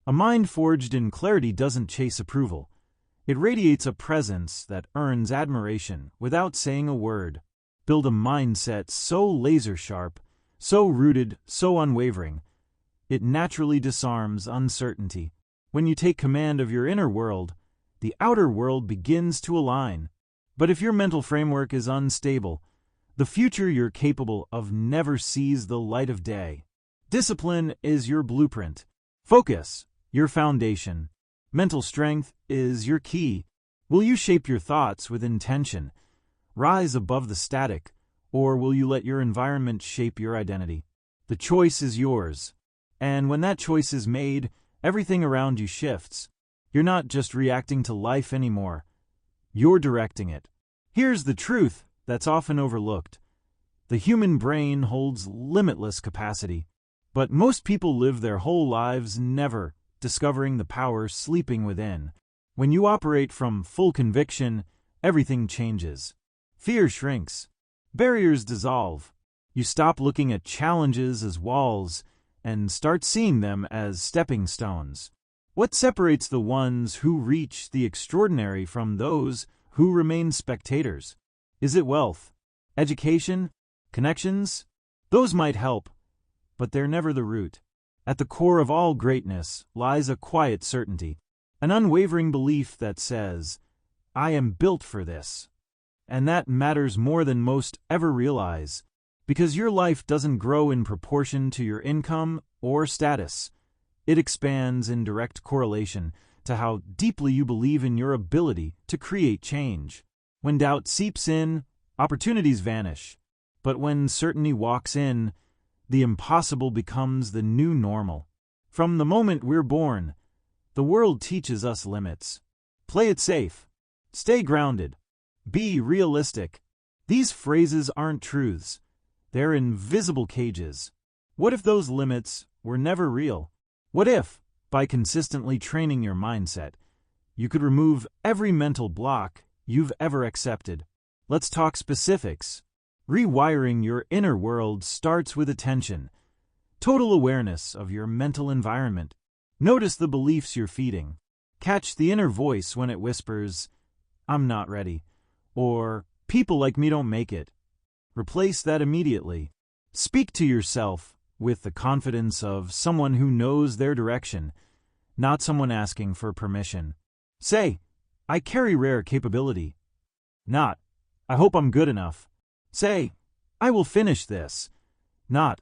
A mind forged in clarity doesn't chase approval. It radiates a presence that earns admiration without saying a word. Build a mindset so laser-sharp, so rooted, so unwavering. It naturally disarms uncertainty. When you take command of your inner world, the outer world begins to align. But if your mental framework is unstable, the future you're capable of never sees the light of day. Discipline is your blueprint. Focus, your foundation. Mental strength is your key. Will you shape your thoughts with intention, rise above the static, or will you let your environment shape your identity? The choice is yours. And when that choice is made, everything around you shifts. You're not just reacting to life anymore. You're directing it. Here's the truth that's often overlooked. The human brain holds limitless capacity, but most people live their whole lives never discovering the power sleeping within. When you operate from full conviction, everything changes. Fear shrinks. Barriers dissolve. You stop looking at challenges as walls and start seeing them as stepping stones. What separates the ones who reach the extraordinary from those who remain spectators? Is it wealth? Education? Connections? Those might help, but they're never the root. At the core of all greatness lies a quiet certainty, an unwavering belief that says, I am built for this. And that matters more than most ever realize, because your life doesn't grow in proportion to your income or status. It expands in direct correlation to how deeply you believe in your ability to create change. When doubt seeps in, opportunities vanish. But when certainty walks in, the impossible becomes the new normal. From the moment we're born, the world teaches us limits. Play it safe. Stay grounded. Be realistic. These phrases aren't truths. They're invisible cages. What if those limits were never real? What if, by consistently training your mindset, you could remove every mental block you've ever accepted? Let's talk specifics. Rewiring your inner world starts with attention, total awareness of your mental environment. Notice the beliefs you're feeding. Catch the inner voice when it whispers, I'm not ready, or people like me don't make it. Replace that immediately. Speak to yourself with the confidence of someone who knows their direction, not someone asking for permission. Say, I carry rare capability. Not, I hope I'm good enough. Say, I will finish this. Not,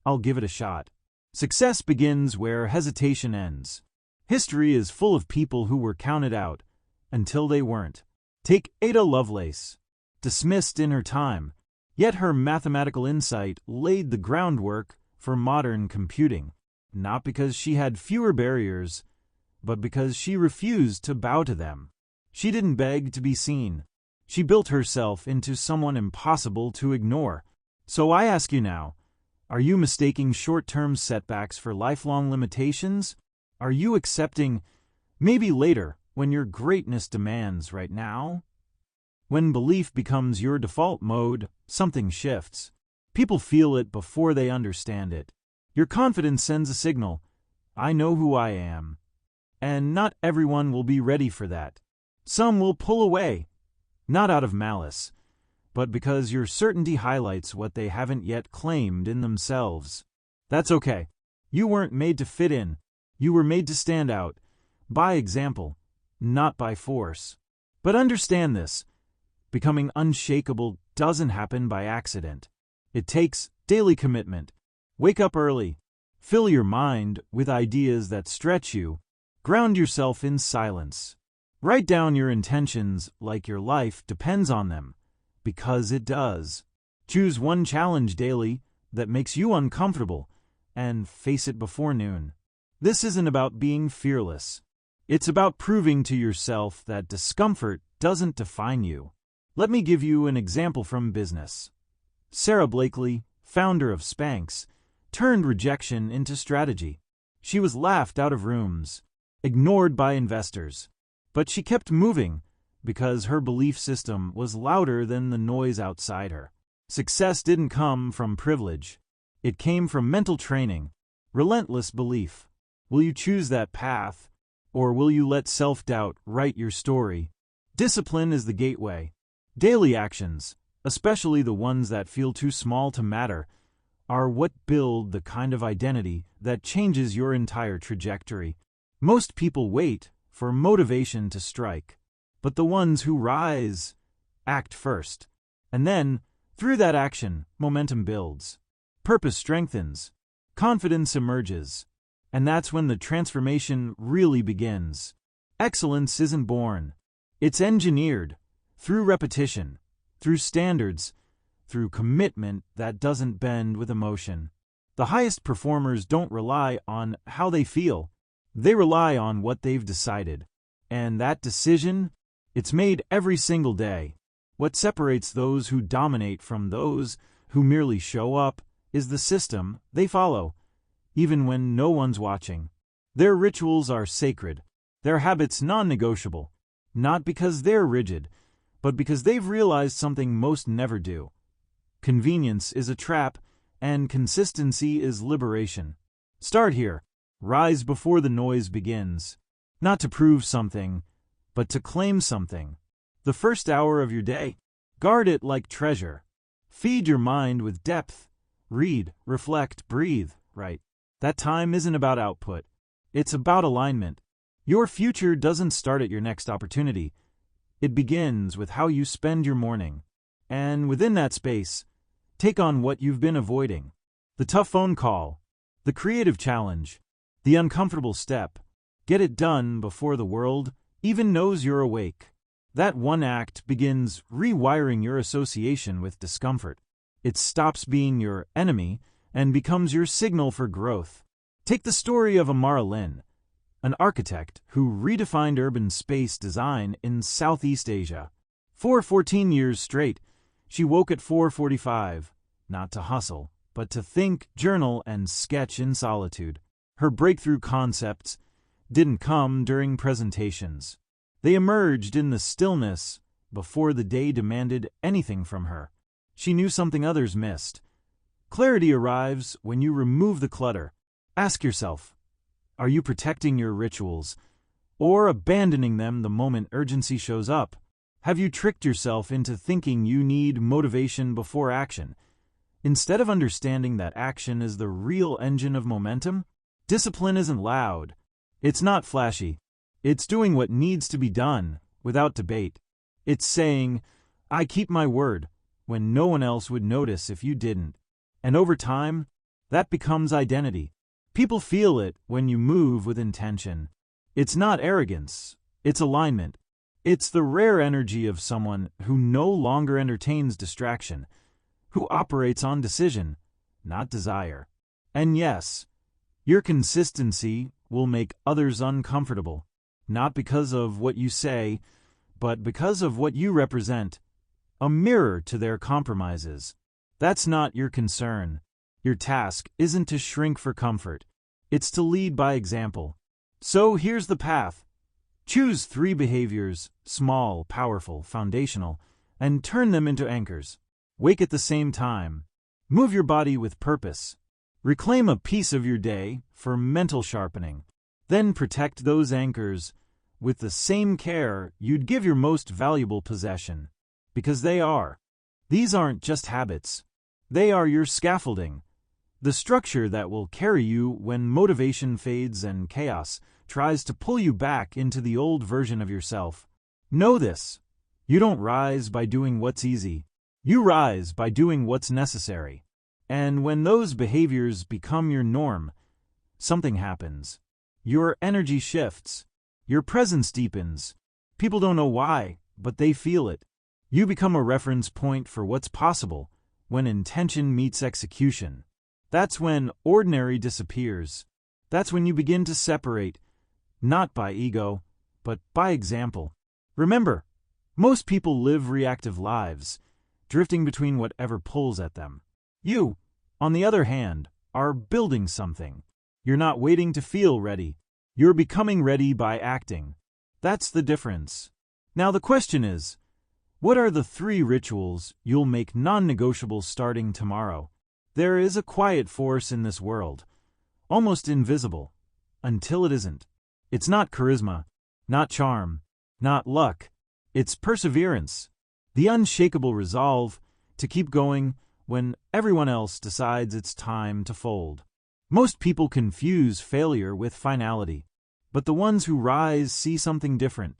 I'll give it a shot. Success begins where hesitation ends. History is full of people who were counted out until they weren't. Take Ada Lovelace. Dismissed in her time, yet her mathematical insight laid the groundwork for modern computing, not because she had fewer barriers, but because she refused to bow to them. She didn't beg to be seen. She built herself into someone impossible to ignore. So I ask you now, are you mistaking short-term setbacks for lifelong limitations? Are you accepting maybe later when your greatness demands right now? When belief becomes your default mode, something shifts. People feel it before they understand it. Your confidence sends a signal, I know who I am. And not everyone will be ready for that. Some will pull away, not out of malice, but because your certainty highlights what they haven't yet claimed in themselves. That's okay. You weren't made to fit in. You were made to stand out, by example, not by force. But understand this. Becoming unshakable doesn't happen by accident. It takes daily commitment. Wake up early. Fill your mind with ideas that stretch you. Ground yourself in silence. Write down your intentions like your life depends on them, because it does. Choose one challenge daily that makes you uncomfortable and face it before noon. This isn't about being fearless. It's about proving to yourself that discomfort doesn't define you. Let me give you an example from business. Sarah Blakely, founder of Spanx, turned rejection into strategy. She was laughed out of rooms, ignored by investors, but she kept moving because her belief system was louder than the noise outside her. Success didn't come from privilege. It came from mental training, relentless belief. Will you choose that path, or will you let self-doubt write your story? Discipline is the gateway. Daily actions, especially the ones that feel too small to matter, are what build the kind of identity that changes your entire trajectory. Most people wait for motivation to strike, but the ones who rise act first. And then, through that action, momentum builds. Purpose strengthens. Confidence emerges. And that's when the transformation really begins. Excellence isn't born. It's engineered. Through repetition, through standards, through commitment that doesn't bend with emotion. The highest performers don't rely on how they feel. They rely on what they've decided. And that decision, it's made every single day. What separates those who dominate from those who merely show up is the system they follow, even when no one's watching. Their rituals are sacred, their habits non-negotiable, not because they're rigid, but because they've realized something most never do. Convenience is a trap, and consistency is liberation. Start here. Rise before the noise begins. Not to prove something, but to claim something. The first hour of your day, guard it like treasure. Feed your mind with depth. Read, reflect, breathe, right? That time isn't about output. It's about alignment. Your future doesn't start at your next opportunity. It begins with how you spend your morning. And within that space, take on what you've been avoiding. The tough phone call, the creative challenge, the uncomfortable step. Get it done before the world even knows you're awake. That one act begins rewiring your association with discomfort. It stops being your enemy and becomes your signal for growth. Take the story of Amara Lin, an architect who redefined urban space design in Southeast Asia. For 14 years straight, she woke at 4:45, not to hustle, but to think, journal, and sketch in solitude. Her breakthrough concepts didn't come during presentations. They emerged in the stillness before the day demanded anything from her. She knew something others missed. Clarity arrives when you remove the clutter. Ask yourself, are you protecting your rituals or abandoning them the moment urgency shows up? Have you tricked yourself into thinking you need motivation before action, instead of understanding that action is the real engine of momentum? Discipline isn't loud. It's not flashy. It's doing what needs to be done without debate. It's saying, I keep my word, when no one else would notice if you didn't. And over time, that becomes identity. People feel it when you move with intention. It's not arrogance, it's alignment. It's the rare energy of someone who no longer entertains distraction, who operates on decision, not desire. And yes, your consistency will make others uncomfortable, not because of what you say, but because of what you represent, a mirror to their compromises. That's not your concern. Your task isn't to shrink for comfort. It's to lead by example. So here's the path. Choose 3 behaviors, small, powerful, foundational, and turn them into anchors. Wake at the same time. Move your body with purpose. Reclaim a piece of your day for mental sharpening. Then protect those anchors with the same care you'd give your most valuable possession. Because they are. These aren't just habits. They are your scaffolding. The structure that will carry you when motivation fades and chaos tries to pull you back into the old version of yourself. Know this. You don't rise by doing what's easy. You rise by doing what's necessary. And when those behaviors become your norm, something happens. Your energy shifts. Your presence deepens. People don't know why, but they feel it. You become a reference point for what's possible when intention meets execution. That's when ordinary disappears. That's when you begin to separate, not by ego, but by example. Remember, most people live reactive lives, drifting between whatever pulls at them. You, on the other hand, are building something. You're not waiting to feel ready. You're becoming ready by acting. That's the difference. Now the question is, what are the 3 rituals you'll make non-negotiable starting tomorrow? There is a quiet force in this world, almost invisible, until it isn't. It's not charisma, not charm, not luck. It's perseverance. The unshakable resolve to keep going when everyone else decides it's time to fold. Most people confuse failure with finality, but the ones who rise see something different.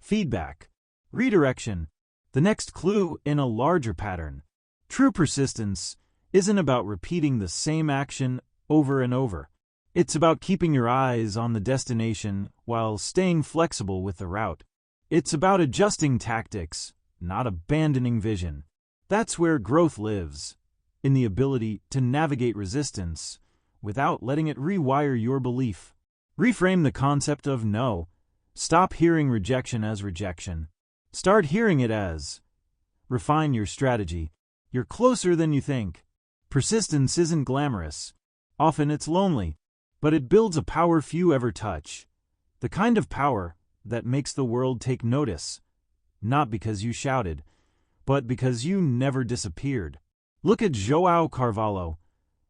Feedback, redirection, the next clue in a larger pattern. True persistence isn't about repeating the same action over and over. It's about keeping your eyes on the destination while staying flexible with the route. It's about adjusting tactics, not abandoning vision. That's where growth lives, in the ability to navigate resistance without letting it rewire your belief. Reframe the concept of no. Stop hearing rejection as rejection. Start hearing it as refine your strategy. You're closer than you think. Persistence isn't glamorous. Often it's lonely, but it builds a power few ever touch. The kind of power that makes the world take notice, not because you shouted, but because you never disappeared. Look at João Carvalho,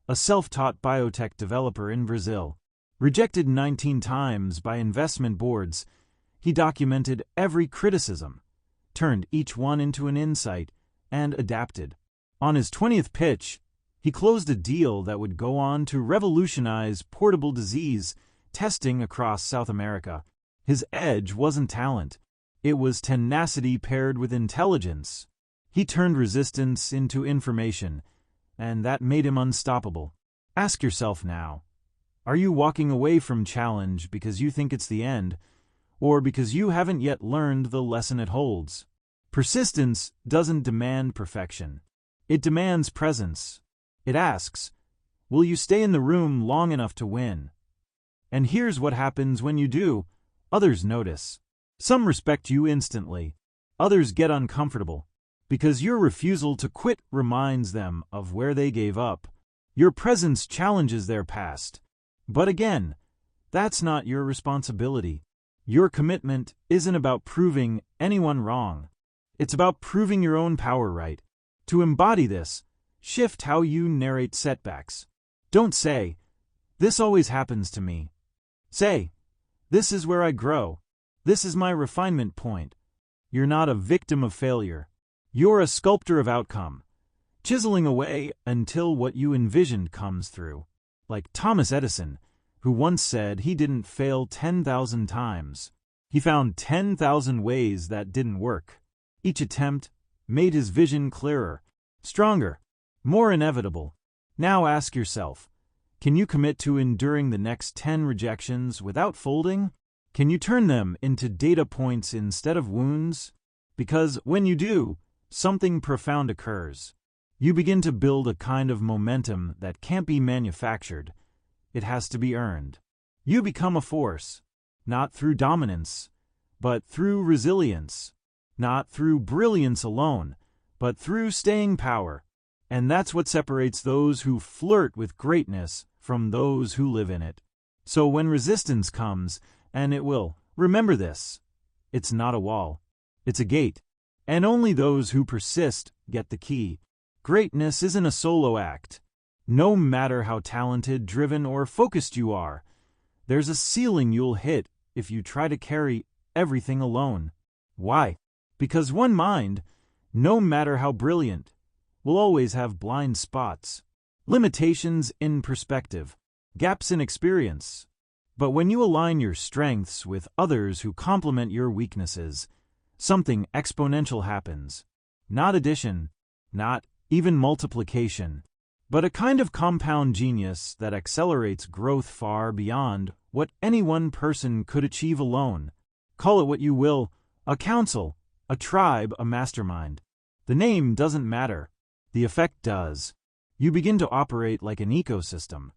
a self-taught biotech developer in Brazil. Rejected 19 times by investment boards, he documented every criticism, turned each one into an insight, and adapted. On his 20th pitch, he closed a deal that would go on to revolutionize portable disease testing across South America. His edge wasn't talent. It was tenacity paired with intelligence. He turned resistance into information, and that made him unstoppable. Ask yourself now, are you walking away from challenge because you think it's the end, or because you haven't yet learned the lesson it holds? Persistence doesn't demand perfection. It demands presence. It asks, will you stay in the room long enough to win? And here's what happens when you do. Others notice. Some respect you instantly. Others get uncomfortable, because your refusal to quit reminds them of where they gave up. Your presence challenges their past. But again, that's not your responsibility. Your commitment isn't about proving anyone wrong. It's about proving your own power right. To embody this, shift how you narrate setbacks. Don't say, this always happens to me. Say, this is where I grow. This is my refinement point. You're not a victim of failure. You're a sculptor of outcome, chiseling away until what you envisioned comes through. Like Thomas Edison, who once said he didn't fail 10,000 times. He found 10,000 ways that didn't work. Each attempt made his vision clearer, stronger, more inevitable. Now ask yourself, can you commit to enduring the next 10 rejections without folding? Can you turn them into data points instead of wounds? Because when you do, something profound occurs. You begin to build a kind of momentum that can't be manufactured. It has to be earned. You become a force, not through dominance, but through resilience. Not through brilliance alone, but through staying power. And that's what separates those who flirt with greatness from those who live in it. So when resistance comes, and it will, remember this. It's not a wall. It's a gate. And only those who persist get the key. Greatness isn't a solo act. No matter how talented, driven, or focused you are, there's a ceiling you'll hit if you try to carry everything alone. Why? Because one mind, no matter how brilliant, will always have blind spots, limitations in perspective, gaps in experience. But when you align your strengths with others who complement your weaknesses, something exponential happens. Not addition, not even multiplication, but a kind of compound genius that accelerates growth far beyond what any one person could achieve alone. Call it what you will, a council, a tribe, a mastermind. The name doesn't matter. The effect does. You begin to operate like an ecosystem.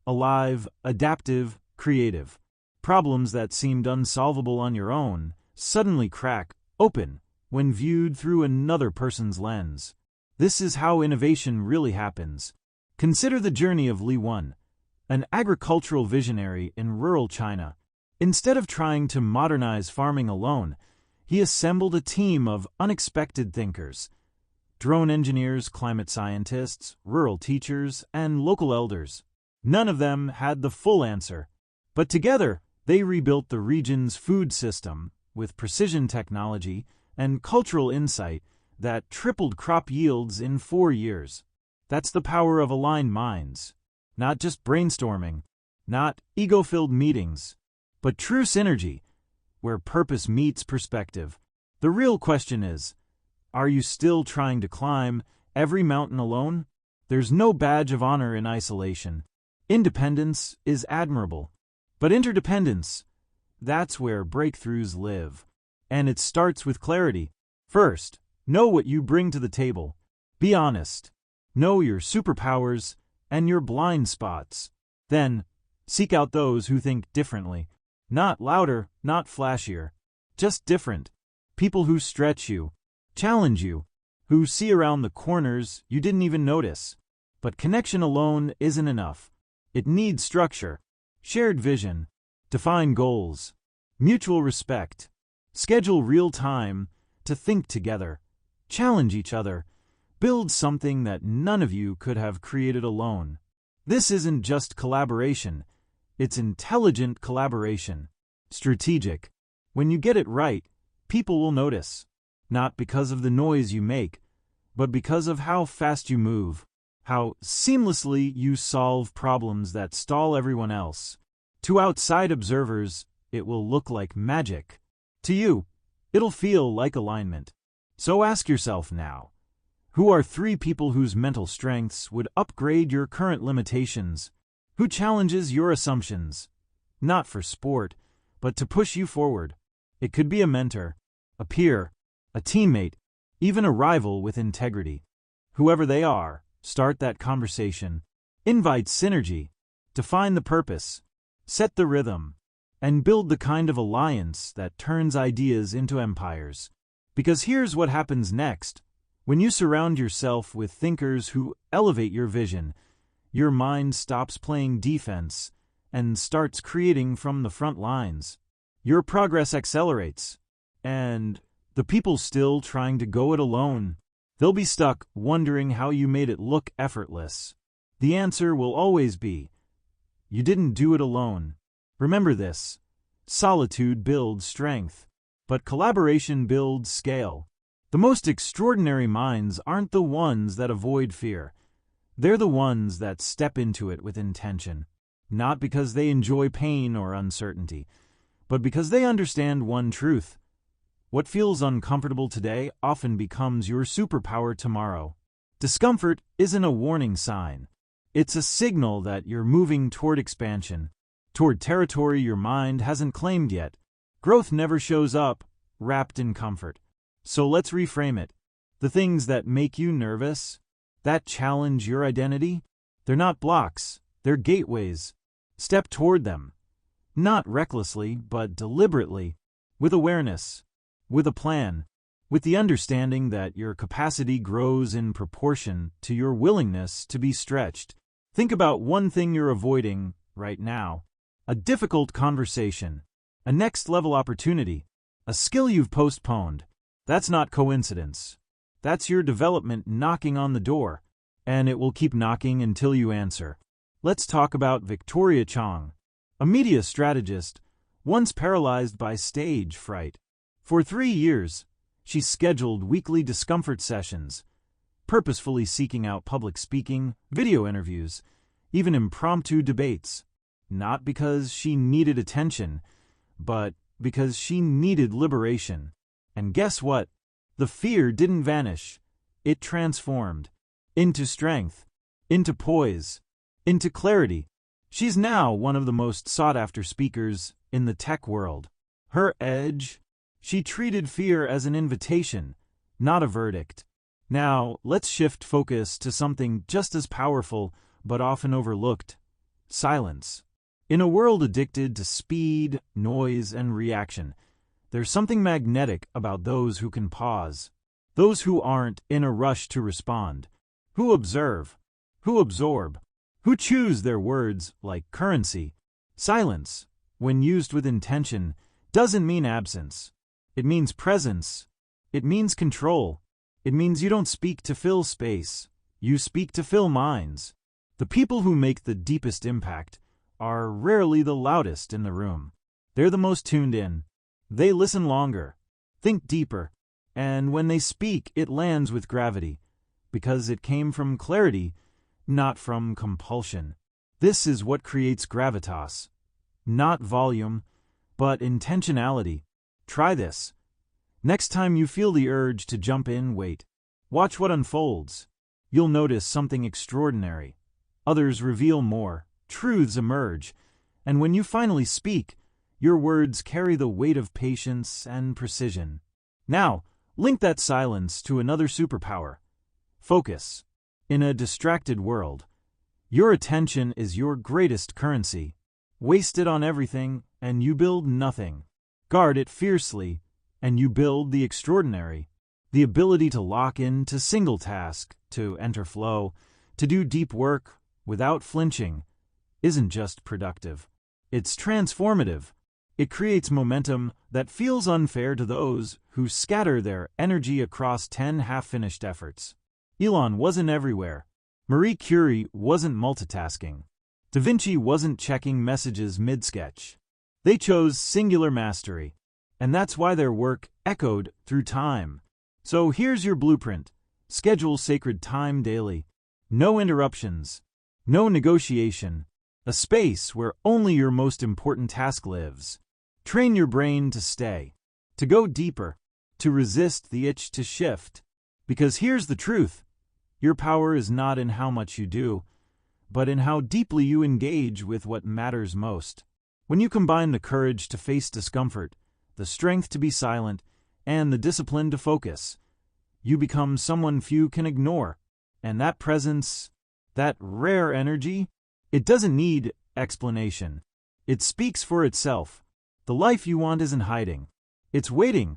Alive, adaptive, creative. Problems that seemed unsolvable on your own suddenly crack open when viewed through another person's lens. This is how innovation really happens. Consider the journey of Li Wen, an agricultural visionary in rural China. Instead of trying to modernize farming alone, he assembled a team of unexpected thinkers. Drone engineers, climate scientists, rural teachers, and local elders. None of them had the full answer, But together, they rebuilt the region's food system with precision technology and cultural insight that tripled crop yields in 4 years. That's the power of aligned minds. Not just brainstorming, not ego-filled meetings, but true synergy, where purpose meets perspective. The real question is, are you still trying to climb every mountain alone? There's no badge of honor in isolation. Independence is admirable, but interdependence, that's where breakthroughs live. And it starts with clarity. First, know what you bring to the table. Be honest. Know your superpowers and your blind spots. Then, seek out those who think differently. Not louder, not flashier, just different. People who stretch you, challenge you, who see around the corners you didn't even notice. But connection alone isn't enough. It needs structure, shared vision, defined goals, mutual respect. Schedule real time to think together, challenge each other, build something that none of you could have created alone. This isn't just collaboration, it's intelligent collaboration. Strategic. When you get it right, people will notice. Not because of the noise you make, but because of how fast you move, how seamlessly you solve problems that stall everyone else. To outside observers, it will look like magic. To you, it'll feel like alignment. So ask yourself now, who are 3 people whose mental strengths would upgrade your current limitations? Who challenges your assumptions? Not for sport, but to push you forward. It could be a mentor, a peer, a teammate, even a rival with integrity. Whoever they are, start that conversation. Invite synergy. Define the purpose. Set the rhythm. And build the kind of alliance that turns ideas into empires. Because here's what happens next. When you surround yourself with thinkers who elevate your vision, your mind stops playing defense and starts creating from the front lines. Your progress accelerates. And the people still trying to go it alone, they'll be stuck wondering how you made it look effortless. The answer will always be, you didn't do it alone. Remember this, solitude builds strength, but collaboration builds scale. The most extraordinary minds aren't the ones that avoid fear. They're the ones that step into it with intention, not because they enjoy pain or uncertainty, but because they understand one truth. What feels uncomfortable today often becomes your superpower tomorrow. Discomfort isn't a warning sign. It's a signal that you're moving toward expansion, toward territory your mind hasn't claimed yet. Growth never shows up wrapped in comfort. So let's reframe it. The things that make you nervous, that challenge your identity, they're not blocks, they're gateways. Step toward them. Not recklessly, but deliberately, with awareness, with a plan, with the understanding that your capacity grows in proportion to your willingness to be stretched. Think about one thing you're avoiding right now. A difficult conversation, a next-level opportunity, a skill you've postponed. That's not coincidence. That's your development knocking on the door, and it will keep knocking until you answer. Let's talk about Victoria Chong, a media strategist, once paralyzed by stage fright. For 3 years, she scheduled weekly discomfort sessions, purposefully seeking out public speaking, video interviews, even impromptu debates. Not because she needed attention, but because she needed liberation. And guess what? The fear didn't vanish. It transformed into strength, into poise, into clarity. She's now one of the most sought-after speakers in the tech world. Her edge? She treated fear as an invitation, not a verdict. Now, let's shift focus to something just as powerful but often overlooked: silence. In a world addicted to speed, noise, and reaction, there's something magnetic about those who can pause, those who aren't in a rush to respond, who observe, who absorb, who choose their words like currency. Silence, when used with intention, doesn't mean absence. It means presence. It means control. It means you don't speak to fill space. You speak to fill minds. The people who make the deepest impact are rarely the loudest in the room. They're the most tuned in. They listen longer, think deeper, and when they speak, it lands with gravity, because it came from clarity, not from compulsion. This is what creates gravitas. Not volume, but intentionality. Try this. Next time you feel the urge to jump in, wait. Watch what unfolds. You'll notice something extraordinary. Others reveal more, truths emerge, and when you finally speak, your words carry the weight of patience and precision. Now, link that silence to another superpower. Focus. In a distracted world, your attention is your greatest currency. Waste it on everything, and you build nothing. Guard it fiercely, and you build the extraordinary. The ability to lock in to single task, to enter flow, to do deep work without flinching, isn't just productive. It's transformative. It creates momentum that feels unfair to those who scatter their energy across 10 half-finished efforts. Elon wasn't everywhere. Marie Curie wasn't multitasking. Da Vinci wasn't checking messages mid-sketch. They chose singular mastery, and that's why their work echoed through time. So here's your blueprint. Schedule sacred time daily. No interruptions. No negotiation. A space where only your most important task lives. Train your brain to stay, to go deeper, to resist the itch to shift. Because here's the truth. Your power is not in how much you do, but in how deeply you engage with what matters most. When you combine the courage to face discomfort, the strength to be silent, and the discipline to focus, you become someone few can ignore. And that presence, that rare energy, it doesn't need explanation. It speaks for itself. The life you want isn't hiding. It's waiting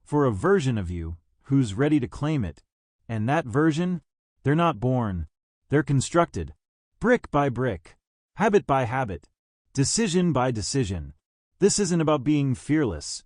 for a version of you who's ready to claim it. And that version, they're not born. They're constructed. Brick by brick. Habit by habit. Decision by decision. This isn't about being fearless.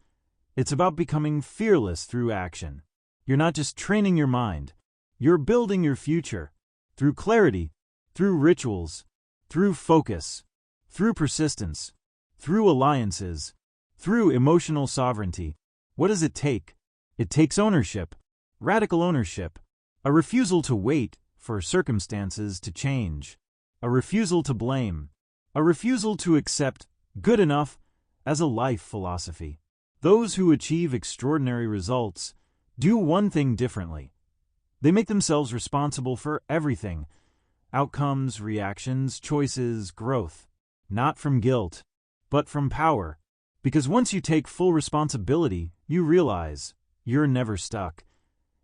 It's about becoming fearless through action. You're not just training your mind. You're building your future. Through clarity, through rituals, through focus, through persistence, through alliances, through emotional sovereignty. What does it take? It takes ownership. Radical ownership. A refusal to wait for circumstances to change. A refusal to blame. A refusal to accept good enough as a life philosophy. Those who achieve extraordinary results do one thing differently. They make themselves responsible for everything. Outcomes, reactions, choices, growth. Not from guilt, but from power. Because once you take full responsibility, you realize you're never stuck.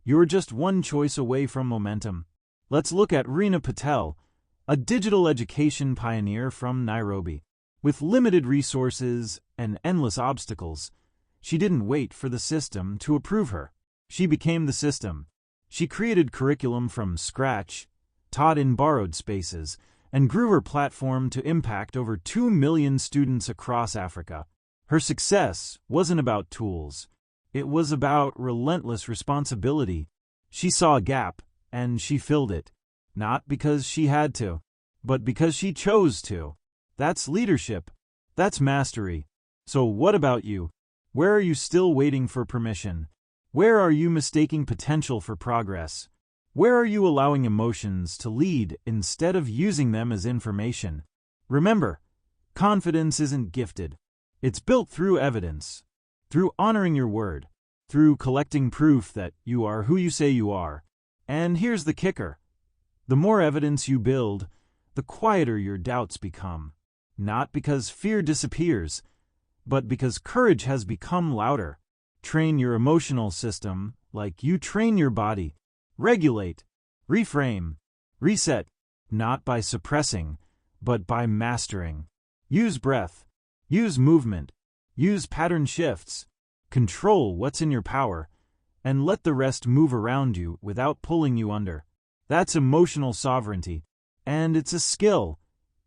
You're just one choice away from momentum. Let's look at Reena Patel, a digital education pioneer from Nairobi. With limited resources and endless obstacles, she didn't wait for the system to approve her. She became the system. She created curriculum from scratch, taught in borrowed spaces, and grew her platform to impact over 2 million students across Africa. Her success wasn't about tools. It was about relentless responsibility. She saw a gap, and she filled it. Not because she had to, but because she chose to. That's leadership. That's mastery. So what about you? Where are you still waiting for permission? Where are you mistaking potential for progress? Where are you allowing emotions to lead instead of using them as information? Remember, confidence isn't gifted. It's built through evidence, through honoring your word, through collecting proof that you are who you say you are. And here's the kicker. The more evidence you build, the quieter your doubts become. Not because fear disappears, but because courage has become louder. Train your emotional system like you train your body. Regulate, reframe, reset, not by suppressing, but by mastering. Use breath, use movement, use pattern shifts. Control what's in your power, and let the rest move around you without pulling you under. That's emotional sovereignty, and it's a skill,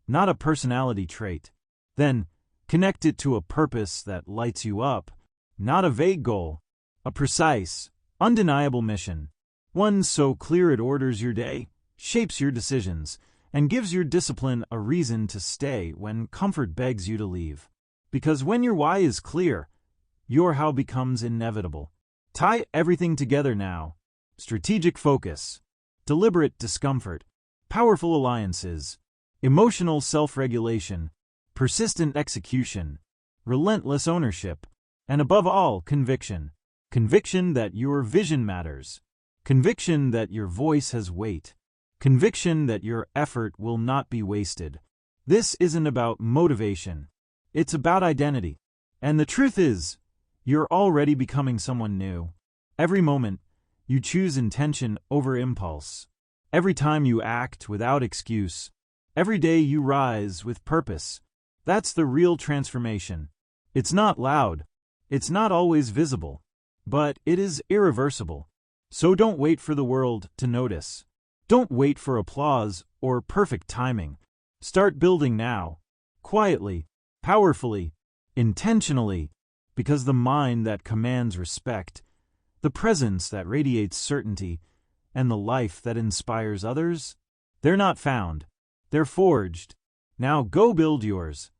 not a personality trait. Then, connect it to a purpose that lights you up, not a vague goal, a precise, undeniable mission. One so clear it orders your day, shapes your decisions, and gives your discipline a reason to stay when comfort begs you to leave. Because when your why is clear, your how becomes inevitable. Tie everything together now. Strategic focus, deliberate discomfort, powerful alliances, emotional self-regulation, persistent execution, relentless ownership, and above all, conviction. Conviction that your vision matters. Conviction that your voice has weight. Conviction that your effort will not be wasted. This isn't about motivation. It's about identity. And the truth is, you're already becoming someone new. Every moment, you choose intention over impulse. Every time you act without excuse. Every day you rise with purpose. That's the real transformation. It's not loud. It's not always visible. But it is irreversible. So don't wait for the world to notice. Don't wait for applause or perfect timing. Start building now. Quietly, powerfully, intentionally. Because the mind that commands respect, the presence that radiates certainty, and the life that inspires others, they're not found. They're forged. Now go build yours.